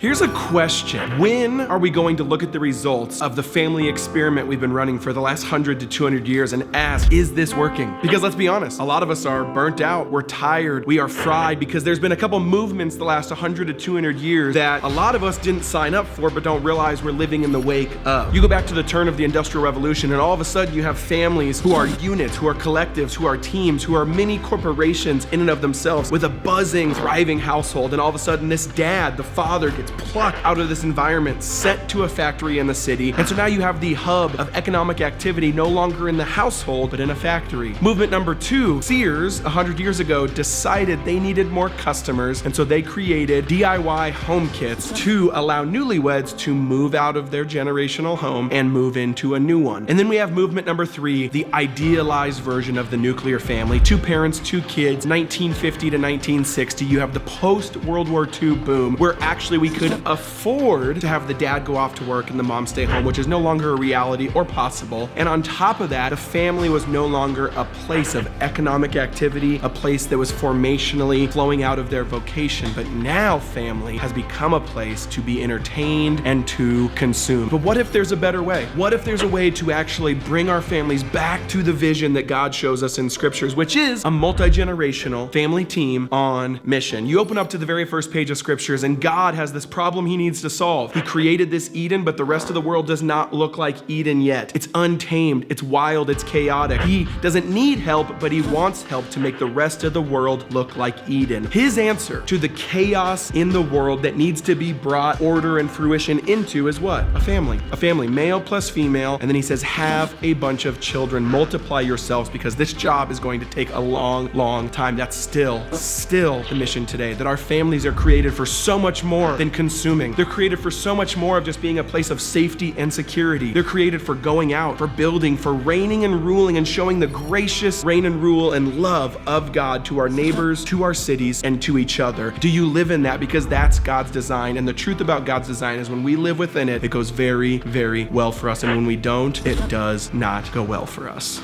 Here's a question. When are we going to look at the results of the family experiment we've been running for the last 100 to 200 years and ask, is this working? Because let's be honest, a lot of us are burnt out, we're tired, we are fried because there's been a couple movements the last 100 to 200 years that a lot of us didn't sign up for but don't realize we're living in the wake of. You go back to the turn of the Industrial Revolution and all of a sudden you have families who are units, who are collectives, who are teams, who are mini corporations in and of themselves with a buzzing, thriving household, and all of a sudden this dad, the father, gets plucked out of this environment, sent to a factory in the city. And so now you have the hub of economic activity no longer in the household, but in a factory. Movement number two, Sears, 100 years ago, decided they needed more customers. And so they created DIY home kits to allow newlyweds to move out of their generational home and move into a new one. And then we have movement number three, the idealized version of the nuclear family. 2 parents, 2 kids, 1950 to 1960. You have the post-World War II boom, where actually we could afford to have the dad go off to work and the mom stay home, which is no longer a reality or possible. And on top of that, the family was no longer a place of economic activity, a place that was formationally flowing out of their vocation. But now family has become a place to be entertained and to consume. But what if there's a better way? What if there's a way to actually bring our families back to the vision that God shows us in scriptures, which is a multi-generational family team on mission? You open up to the very first page of scriptures and God has this problem he needs to solve. He created this Eden, but the rest of the world does not look like Eden yet. It's untamed, it's wild, it's chaotic. He doesn't need help, but he wants help to make the rest of the world look like Eden. His answer to the chaos in the world that needs to be brought order and fruition into is what? A family. A family, male plus female. And then he says, have a bunch of children, multiply yourselves, because this job is going to take a long, long time. That's still the mission today, that our families are created for so much more than consuming. They're created for so much more of just being a place of safety and security. They're created for going out, for building, for reigning and ruling and showing the gracious reign and rule and love of God to our neighbors, to our cities, and to each other. Do you live in that? Because that's God's design. And the truth about God's design is when we live within it, it goes very, very well for us. And when we don't, it does not go well for us.